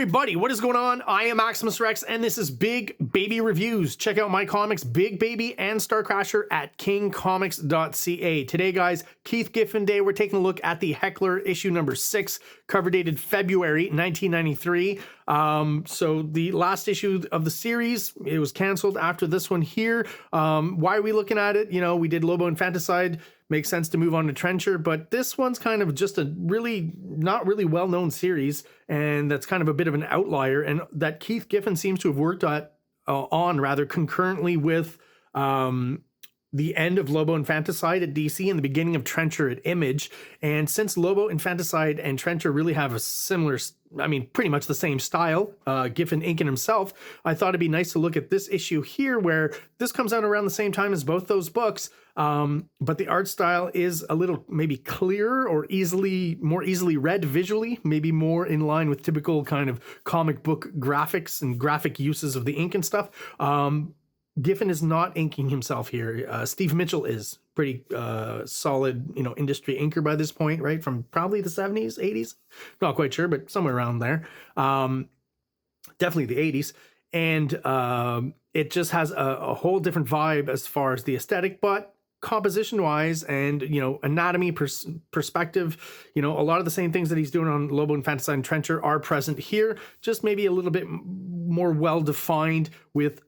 everybody, what is going on? I am Maximus Rex, and this is Big Baby Reviews. Check out my comics, Big Baby and STARCRASHER at KINGCOMICS.CA. Today, guys, Keith Giffen Day. We're taking a look at the Heckler issue number 6, cover dated February 1993. So the last issue of the series, it was canceled after this one here. Why are we looking at it? You know, we did Lobo Infanticide. Makes sense to move on to Trencher, but this one's kind of just a not really well-known series, and that's kind of a bit of an outlier, and that Keith Giffen seems to have worked on rather concurrently with the end of Lobo Infanticide at DC and the beginning of Trencher at Image. And since Lobo Infanticide and Trencher really have a similar, I mean, pretty much the same style, Giffen inking himself, I thought it'd be nice to look at this issue here, where this comes out around the same time as both those books. But the art style is a little maybe clearer or more easily read visually, maybe more in line with typical kind of comic book graphics and graphic uses of the ink and stuff. Giffen is not inking himself here. Steve Mitchell is pretty solid, industry inker by this point, right? From probably the 70s, 80s. Not quite sure, but somewhere around there. Definitely the 80s. And it just has a whole different vibe as far as the aesthetic, but composition wise and anatomy perspective, a lot of the same things that he's doing on Lobo Infanticide and Trencher are present here, just maybe a little bit more well defined with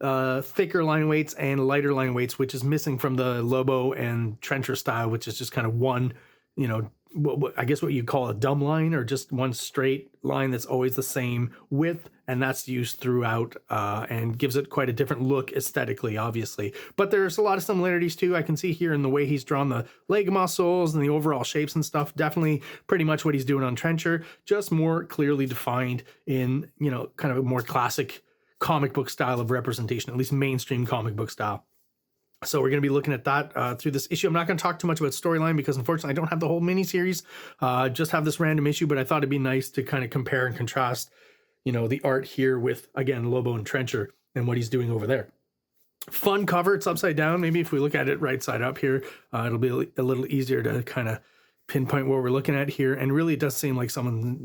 thicker line weights and lighter line weights, which is missing from the Lobo and Trencher style, which is just kind of one, I guess what you call a dumb line, or just one straight line that's always the same width, and that's used throughout and gives it quite a different look aesthetically, obviously. But there's a lot of similarities too. I can see here in the way he's drawn the leg muscles and the overall shapes and stuff. Definitely pretty much what he's doing on Trencher, just more clearly defined in, kind of a more classic comic book style of representation, at least mainstream comic book style. So we're going to be looking at that through this issue. I'm not going to talk too much about storyline because unfortunately I don't have the whole miniseries. Just have this random issue, but I thought it'd be nice to kind of compare and contrast, the art here with, again, Lobo and Trencher and what he's doing over there. Fun cover. It's upside down. Maybe if we look at it right side up here, it'll be a little easier to kind of pinpoint what we're looking at here. And really it does seem like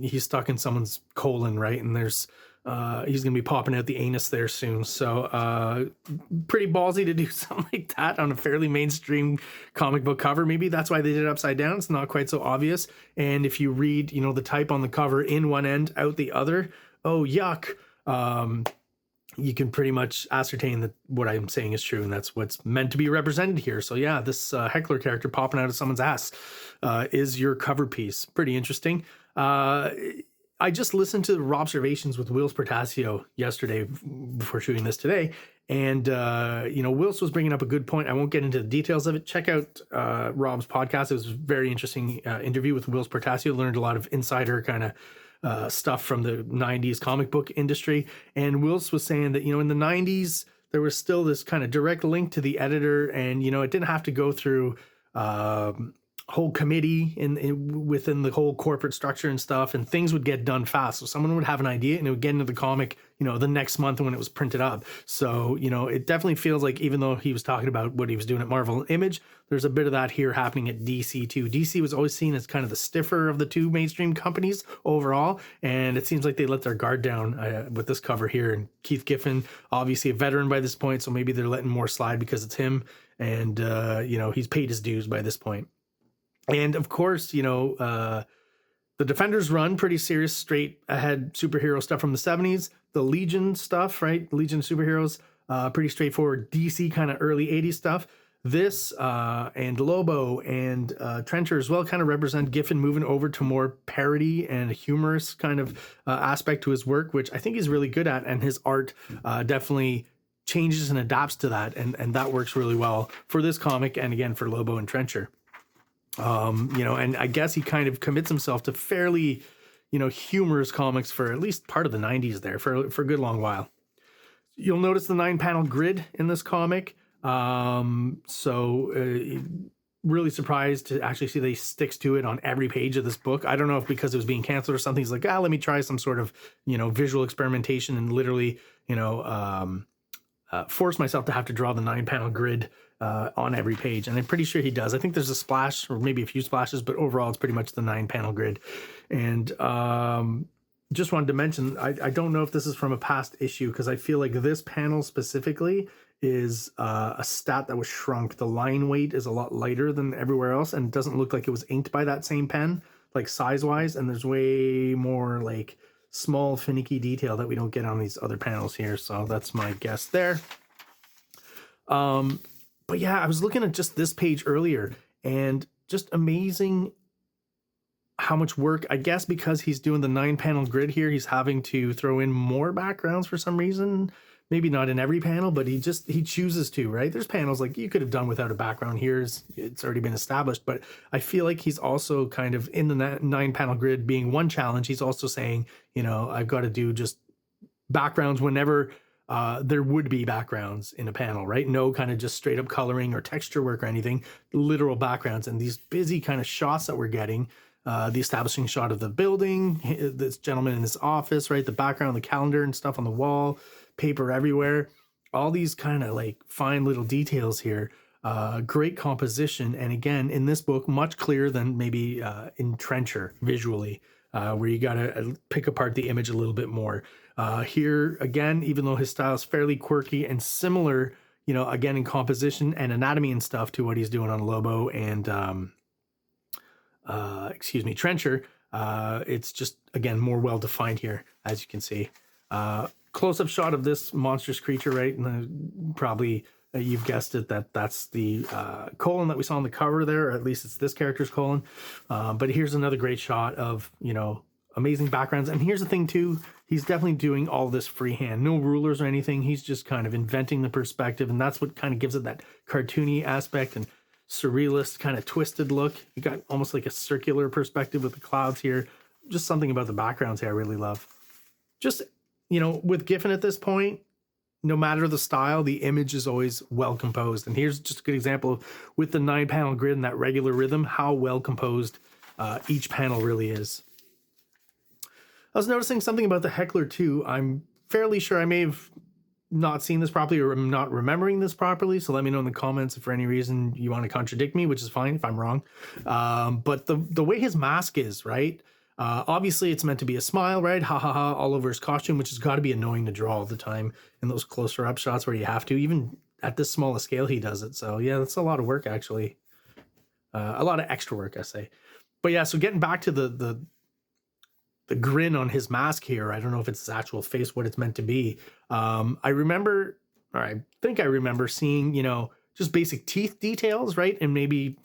he's stuck in someone's colon, right? And there's he's going to be popping out the anus there soon. So pretty ballsy to do something like that on a fairly mainstream comic book cover. Maybe that's why they did it upside down. It's not quite so obvious. And if you read, the type on the cover, in one end, out the other, oh, yuck. You can pretty much ascertain that what I'm saying is true, and that's what's meant to be represented here. So yeah, this Heckler character popping out of someone's ass is your cover piece. Pretty interesting. I just listened to the Robservations with Wills Portasio yesterday before shooting this today. And, Wills was bringing up a good point. I won't get into the details of it. Check out Rob's podcast. It was a very interesting interview with Wills Portasio. Learned a lot of insider kind of stuff from the 90s comic book industry. And Wills was saying that, in the 90s, there was still this kind of direct link to the editor. And, it didn't have to go through whole committee within the whole corporate structure and stuff, and things would get done fast. So someone would have an idea and it would get into the comic, the next month when it was printed up. So, it definitely feels like, even though he was talking about what he was doing at Marvel and Image, there's a bit of that here happening at DC too. DC was always seen as kind of the stiffer of the two mainstream companies overall, and it seems like they let their guard down with this cover here. And Keith Giffen, obviously a veteran by this point, so maybe they're letting more slide because it's him, and he's paid his dues by this point. And of course, the Defenders run pretty serious, straight ahead superhero stuff from the 70s. The Legion stuff, right? Legion superheroes, pretty straightforward DC kind of early 80s stuff. This and Lobo and Trencher as well kind of represent Giffen moving over to more parody and humorous kind of aspect to his work, which I think he's really good at. And his art definitely changes and adapts to that. And that works really well for this comic and again for Lobo and Trencher. And I guess he kind of commits himself to fairly, humorous comics for at least part of the 90s there for a good long while. You'll notice the 9-panel grid in this comic. Really surprised to actually see that he sticks to it on every page of this book. I don't know if because it was being canceled or something, he's like, let me try some sort of, visual experimentation and literally, force myself to have to draw the 9-panel grid on every page. And I'm pretty sure he does. I think there's a splash or maybe a few splashes, but overall it's pretty much the 9-panel grid. And just wanted to mention, I don't know if this is from a past issue, because I feel like this panel specifically is a stat that was shrunk. The line weight is a lot lighter than everywhere else, and it doesn't look like it was inked by that same pen, like size-wise, and there's way more like small finicky detail that we don't get on these other panels here, so that's my guess there. But yeah, I was looking at just this page earlier, and just amazing how much work. I guess because he's doing the 9-panel grid here, he's having to throw in more backgrounds for some reason. Maybe not in every panel, but he chooses to, right? There's panels like you could have done without a background here. It's already been established, but I feel like he's also kind of in the 9-panel grid being one challenge. He's also saying, you know, I've got to do just backgrounds whenever there would be backgrounds in a panel, right? No kind of just straight up coloring or texture work or anything, literal backgrounds. And these busy kind of shots that we're getting, the establishing shot of the building, this gentleman in his office, right? The background, the calendar and stuff on the wall, paper everywhere, all these kind of like fine little details here. Great composition. And again, in this book, much clearer than maybe in Trencher visually, where you got to pick apart the image a little bit more. Here, again, even though his style is fairly quirky and similar, you know, again, in composition and anatomy and stuff to what he's doing on Lobo and, Trencher, it's just, again, more well-defined here, as you can see. Close-up shot of this monstrous creature, right? And probably you've guessed it, that's the colon that we saw on the cover there, or at least it's this character's colon. But here's another great shot of, you know, amazing backgrounds. And here's the thing too, he's definitely doing all this freehand, no rulers or anything. He's just kind of inventing the perspective, and that's what kind of gives it that cartoony aspect and surrealist kind of twisted look. You got almost like a circular perspective with the clouds here. Just something about the backgrounds here I really love. Just, you know, with Giffen at this point, no matter the style, the image is always well composed. And here's just a good example of, with the 9-panel grid and that regular rhythm, how well composed each panel really is. I was noticing something about the Heckler too. I'm fairly sure I may have not seen this properly, or I'm not remembering this properly. So let me know in the comments if for any reason you want to contradict me, which is fine if I'm wrong. But the way his mask is, right? Obviously it's meant to be a smile, right? Ha ha ha, all over his costume, which has got to be annoying to draw all the time in those closer up shots where you have to, even at this small a scale, he does it. So yeah, that's a lot of work actually. A lot of extra work, I say. But yeah, so getting back to the grin on his mask here, I don't know if it's his actual face, what it's meant to be. I remember, or I think I remember seeing, you know, just basic teeth details, right? And maybe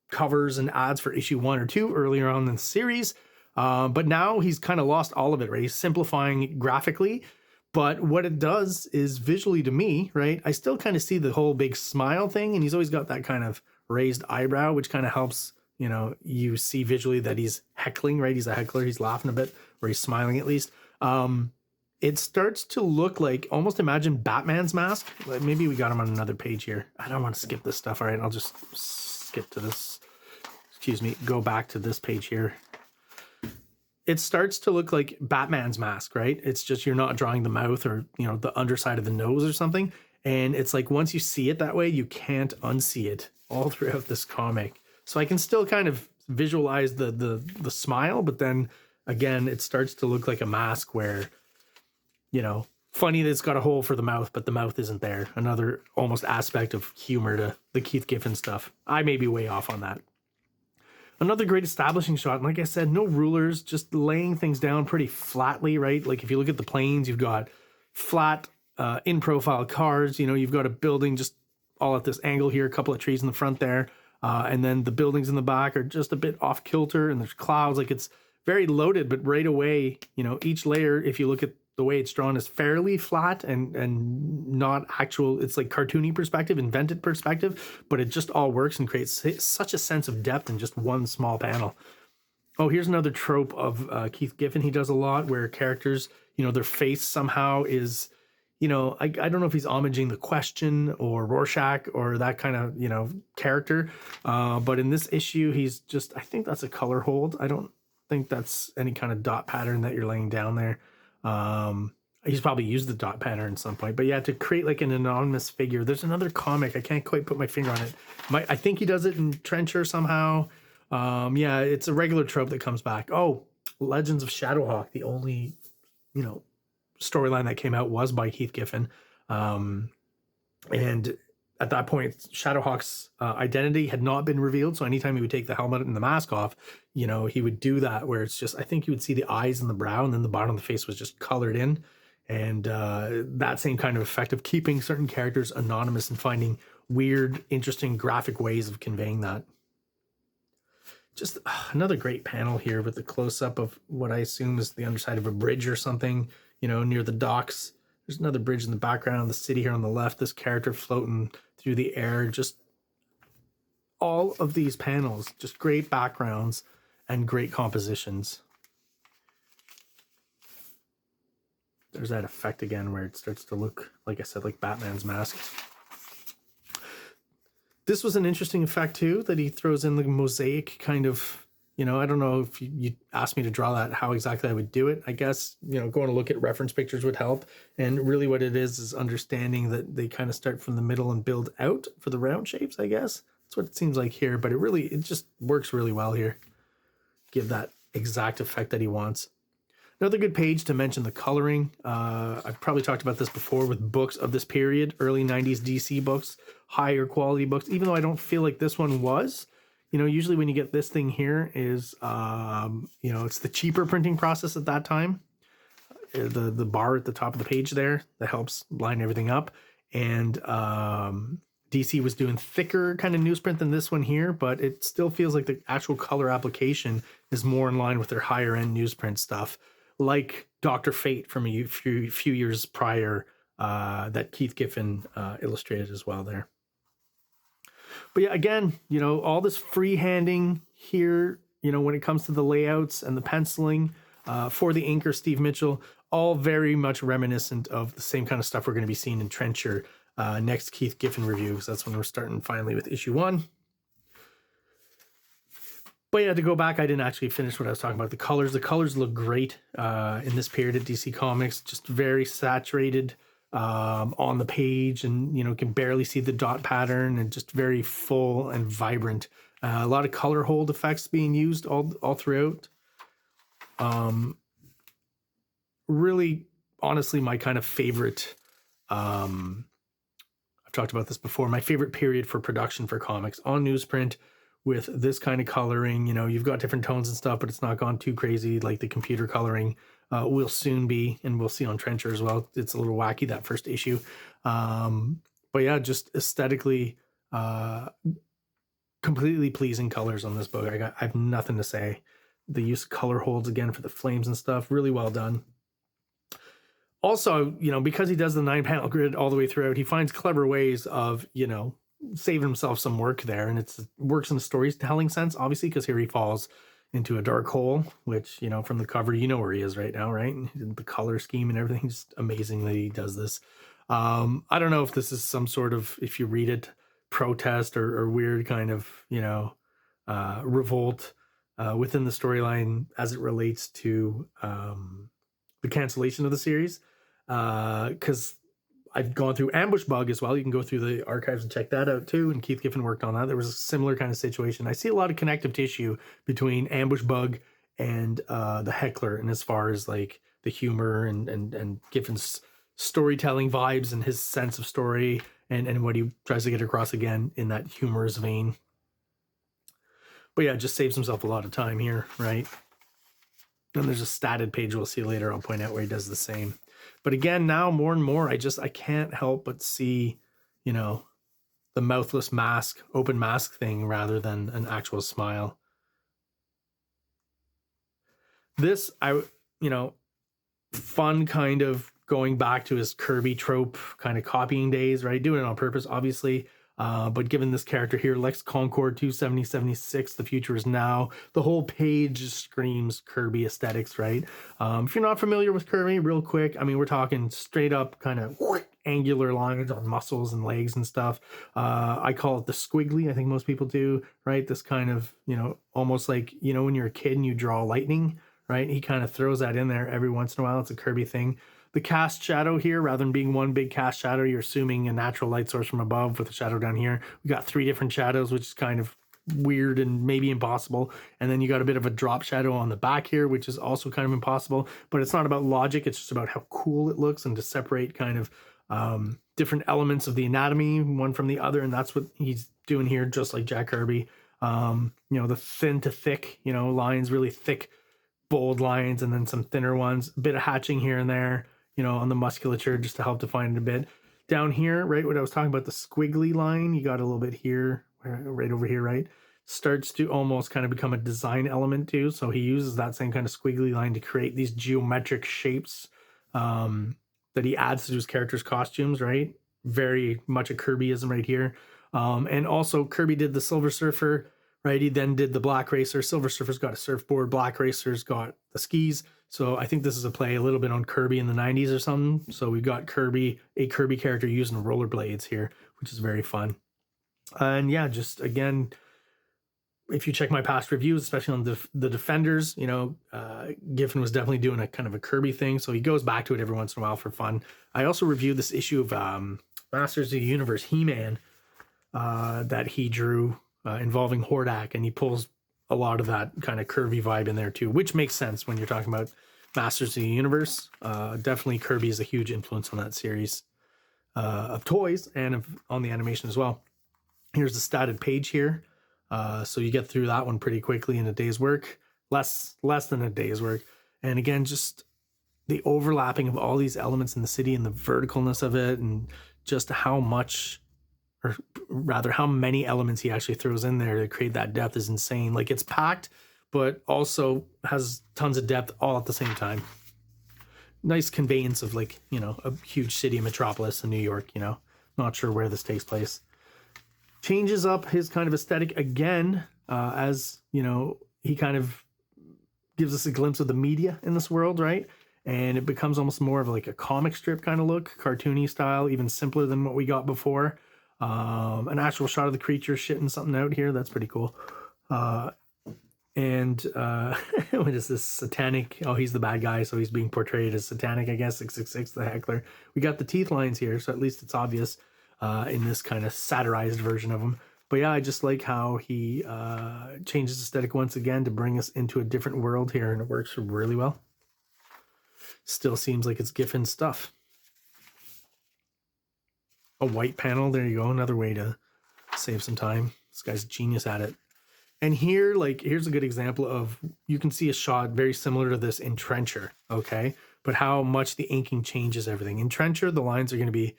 covers and ads for issue 1 or 2 earlier on in the series. But now he's kind of lost all of it, right? He's simplifying it graphically, but what it does is visually to me, right? I still kind of see the whole big smile thing, and he's always got that kind of raised eyebrow, which kind of helps, you know, you see visually that he's heckling, right? He's a heckler, he's laughing a bit, or he's smiling at least. It starts to look like, almost imagine Batman's mask. Maybe we got him on another page here. I don't want to skip this stuff. All right, I'll just skip to this. Excuse me, go back to this page here. It starts to look like Batman's mask, right? It's just, you're not drawing the mouth or, you know, the underside of the nose or something. And it's like, once you see it that way, you can't unsee it all throughout this comic. So I can still kind of visualize the smile, but then again, it starts to look like a mask where, you know, funny that it's got a hole for the mouth, but the mouth isn't there. Another almost aspect of humor to the Keith Giffen stuff. I may be way off on that. Another great establishing shot, and like I said, no rulers, just laying things down pretty flatly, right? Like if you look at the planes, you've got flat in-profile cars, you know, you've got a building just all at this angle here, a couple of trees in the front there, and then the buildings in the back are just a bit off kilter, and there's clouds. Like it's very loaded, but right away, you know, each layer, if you look at the way it's drawn, is fairly flat and not actual, it's like cartoony perspective, invented perspective, but it just all works and creates such a sense of depth in just one small panel. Oh, here's another trope of Keith Giffen he does a lot, where characters, you know, their face somehow is, you know, I don't know if he's homaging the Question or Rorschach or that kind of, you know, character. But in this issue, he's just, I think that's a color hold. I don't think that's any kind of dot pattern that you're laying down there. He's probably used the dot pattern at some point, but yeah, to create like an anonymous figure. There's another comic, I can't quite put my finger on it. I think he does it in Trencher somehow. Yeah, it's a regular trope that comes back. Oh, Legends of Shadowhawk, the only you know, storyline that came out was by Keith Giffen. And at that point, Shadowhawk's identity had not been revealed. So anytime he would take the helmet and the mask off, you know, he would do that where it's just, I think you would see the eyes and the brow, and then the bottom of the face was just colored in. And that same kind of effect of keeping certain characters anonymous and finding weird, interesting graphic ways of conveying that. Just another great panel here with the close-up of what I assume is the underside of a bridge or something, you know, near the docks. There's another bridge in the background, the city here on the left, this character floating through the air. Just all of these panels, just great backgrounds and great compositions. There's that effect again where it starts to look, like I said, like Batman's mask. This was an interesting effect too, that he throws in the mosaic kind of, you know, I don't know if you asked me to draw that, how exactly I would do it. I guess, you know, going to look at reference pictures would help. And really what it is understanding that they kind of start from the middle and build out for the round shapes, I guess. That's what it seems like here, but it just works really well here. Give that exact effect that he wants. Another good page to mention the coloring. I've probably talked about this before with books of this period, early 90s DC books, higher quality books, even though I don't feel like this one was. You know, usually when you get this thing here is, you know, it's the cheaper printing process at that time. The bar at the top of the page there that helps line everything up. And DC was doing thicker kind of newsprint than this one here, but it still feels like the actual color application is more in line with their higher end newsprint stuff, like Dr. Fate from a few years prior that Keith Giffen illustrated as well there. But yeah, again, you know, all this freehanding here, you know, when it comes to the layouts and the penciling for the inker, Steve Mitchell, all very much reminiscent of the same kind of stuff we're going to be seeing in Trencher next Keith Giffen review, because that's when we're starting finally with issue 1. But yeah, to go back, I didn't actually finish what I was talking about. The colors look great in this period at DC Comics, just very saturated on the page, and, you know, can barely see the dot pattern, and just very full and vibrant. A lot of color hold effects being used all throughout. Really, honestly, my kind of favorite, I've talked about this before, my favorite period for production for comics on newsprint with this kind of coloring. You know, you've got different tones and stuff, but it's not gone too crazy like the computer coloring will soon be, and we'll see on Trencher as well. It's a little wacky, that first issue. But yeah, just aesthetically, completely pleasing colors on this book. I have nothing to say. The use of color holds again for the flames and stuff, really well done. Also, you know, because he does the 9-panel grid all the way throughout, he finds clever ways of, you know, saving himself some work there, and it works in a storytelling sense, obviously, because here he falls into a dark hole, which, you know, from the cover, you know where he is right now, right? And the color scheme and everything, just amazing that he does this. I don't know if this is some sort of, if you read it, protest or weird kind of, you know, revolt within the storyline as it relates to the cancellation of the series, because I've gone through Ambush Bug as well. You can go through the archives and check that out too. And Keith Giffen worked on that. There was a similar kind of situation. I see a lot of connective tissue between Ambush Bug and the Heckler, and as far as like the humor and Giffen's storytelling vibes and his sense of story and what he tries to get across again in that humorous vein. But yeah, it just saves himself a lot of time here, right? And there's a statted page we'll see later. I'll point out where he does the same. But again, now more and more, I can't help but see, you know, the mouthless mask, open mask thing rather than an actual smile. This, you know, fun kind of going back to his Kirby trope kind of copying days, right? Doing it on purpose, obviously. But given this character here, Lex Concord 27076, the future is now. The whole page screams Kirby aesthetics, right? If you're not familiar with Kirby, real quick, I mean, we're talking straight up kind of angular lines on muscles and legs and stuff. I call it the squiggly. I think most people do, right? This kind of, you know, almost like, you know, when you're a kid and you draw lightning, right? He kind of throws that in there every once in a while. It's a Kirby thing. The cast shadow here, rather than being one big cast shadow, you're assuming a natural light source from above with a shadow down here. We got 3 different shadows, which is kind of weird and maybe impossible. And then you got a bit of a drop shadow on the back here, which is also kind of impossible, but it's not about logic. It's just about how cool it looks and to separate kind of different elements of the anatomy, one from the other. And that's what he's doing here, just like Jack Kirby. You know, the thin to thick, you know, lines, really thick, bold lines, and then some thinner ones, a bit of hatching here and there, you know, on the musculature just to help define it a bit. Down here, right, what I was talking about, the squiggly line, you got a little bit here, right over here, right, starts to almost kind of become a design element too. So he uses that same kind of squiggly line to create these geometric shapes that he adds to his character's costumes, right? Very much a Kirbyism right here. And also Kirby did the Silver Surfer, right? He then did the Black Racer. Silver Surfer's got a surfboard, Black Racer's got the skis. So I think this is a play a little bit on Kirby in the 90s or something. So we've got Kirby, a Kirby character using rollerblades here, which is very fun. And yeah, just again, if you check my past reviews, especially on the Defenders, you know, Giffen was definitely doing a kind of a Kirby thing. So he goes back to it every once in a while for fun. I also reviewed this issue of Masters of the Universe He-Man that he drew involving Hordak, and he pulls a lot of that kind of Kirby vibe in there too, which makes sense when you're talking about Masters of the Universe. Definitely Kirby is a huge influence on that series of toys and on the animation as well. Here's the statted page here. So you get through that one pretty quickly in a day's work, less than a day's work. And again, just the overlapping of all these elements in the city and the verticalness of it, and just how much, or rather how many elements he actually throws in there to create that depth is insane. Like, it's packed, but also has tons of depth all at the same time. Nice conveyance of, like, you know, a huge city, metropolis in New York, you know. Not sure where this takes place. Changes up his kind of aesthetic again, as, you know, he kind of gives us a glimpse of the media in this world, right? And it becomes almost more of like a comic strip kind of look, cartoony style, even simpler than what we got before. An actual shot of the creature shitting something out here. That's pretty cool. What is this? Satanic. Oh, he's the bad guy, so he's being portrayed as satanic, I guess. 666, the heckler. We got the teeth lines here, so at least it's obvious in this kind of satirized version of him. But yeah, I just like how he changes aesthetic once again to bring us into a different world here, and it works really well. Still seems like it's Giffen stuff. A white panel, there you go, another way to save some time. This guy's a genius at it. And here, like, here's a good example of, you can see a shot very similar to this in Trencher, okay? But how much the inking changes everything. In Trencher, the lines are going to be,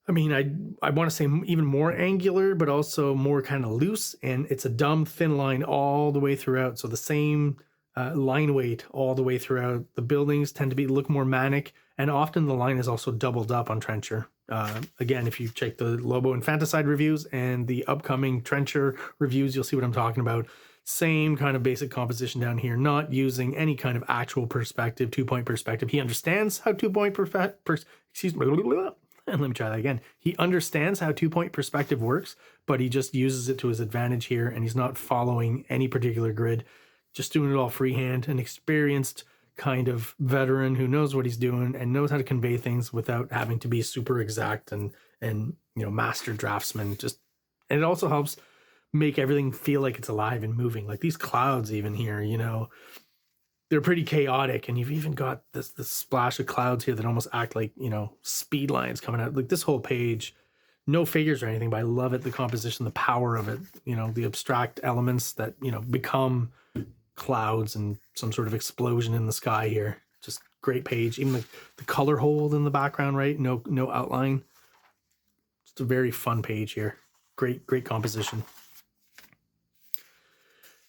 I mean, I want to say even more angular, but also more kind of loose. And it's a dumb, thin line all the way throughout. So the same line weight all the way throughout. The buildings tend to look more manic. And often the line is also doubled up on Trencher. Again, if you check the Lobo Infanticide reviews and the upcoming Trencher reviews, you'll see what I'm talking about. Same kind of basic composition down here, not using any kind of actual perspective, 2-point perspective. He understands how 2-point excuse me, and let me try that again. He understands how 2-point perspective works, but he just uses it to his advantage here, and he's not following any particular grid, just doing it all freehand. An experienced kind of veteran who knows what he's doing and knows how to convey things without having to be super exact and you know, master draftsman. And it also helps make everything feel like it's alive and moving. Like these clouds even here, you know, they're pretty chaotic, and you've even got this splash of clouds here that almost act like, you know, speed lines coming out. Like this whole page, no figures or anything, but I love it, the composition, the power of it, you know, the abstract elements that, you know, become clouds and some sort of explosion in the sky here. Just great page. Even the color hold in the background, right? No outline. Just a very fun page here. Great composition.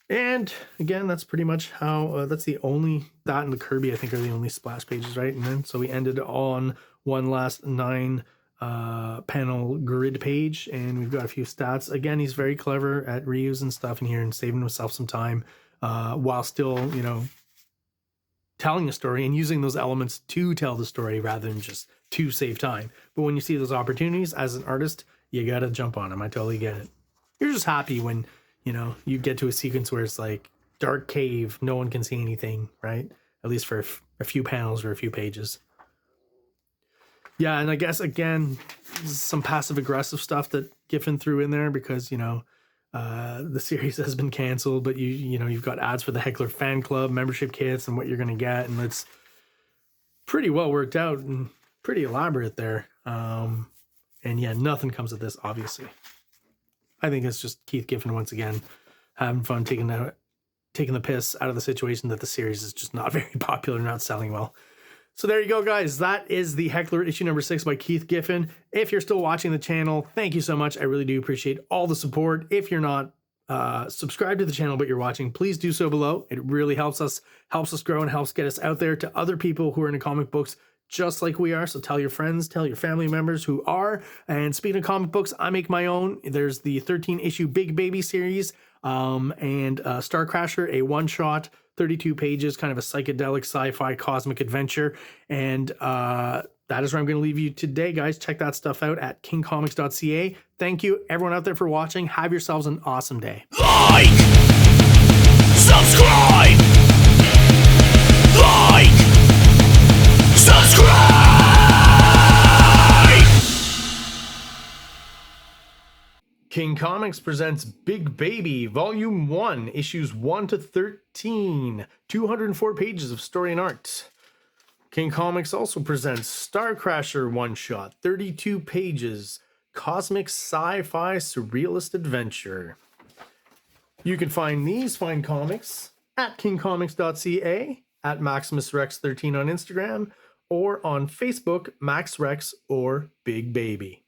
And again, that's pretty much how, that's the only, that and the Kirby, I think, are the only splash pages, right? And then, so we ended on one last 9 panel grid page, and we've got a few stats. Again, he's very clever at reusing stuff in here and saving himself some time, while still, you know, telling a story and using those elements to tell the story rather than just to save time. But when you see those opportunities as an artist, you got to jump on them. I totally get it. You're just happy when, you know, you get to a sequence where it's like dark cave, no one can see anything, right? At least for a few panels or a few pages. Yeah, and I guess, again, some passive aggressive stuff that Giffen threw in there because, you know, The series has been canceled, but you know, you've got ads for the Heckler fan club membership kits and what you're going to get, and it's pretty well worked out and pretty elaborate there. And yeah, nothing comes of this, obviously. I think it's just Keith Giffen once again having fun, taking the piss out of the situation that the series is just not very popular, not selling well. So there you go, guys. That is the Heckler issue number 6 by Keith Giffen. If you're still watching the channel, thank you so much. I really do appreciate all the support. If you're not subscribed to the channel but you're watching, please do so below. It really helps us grow and helps get us out there to other people who are into comic books just like we are. So tell your friends, tell your family members who are. And speaking of comic books, I make my own. There's the 13-issue Big Baby series and STARCRASHER, a one-shot, 32 pages, kind of a psychedelic sci-fi cosmic adventure. And that is where I'm going to leave you today, guys. Check that stuff out at KINGCOMICS.CA. Thank you, everyone out there, for watching. Have yourselves an awesome day. Like, subscribe, like, subscribe. King Comics presents Big Baby, Volume 1, Issues 1 to 13, 204 pages of story and art. King Comics also presents STARCRASHER one-shot, 32 pages, cosmic sci-fi surrealist adventure. You can find these fine comics at KingComics.CA, at MaximusRex13 on Instagram, or on Facebook, MaxRex or Big Baby.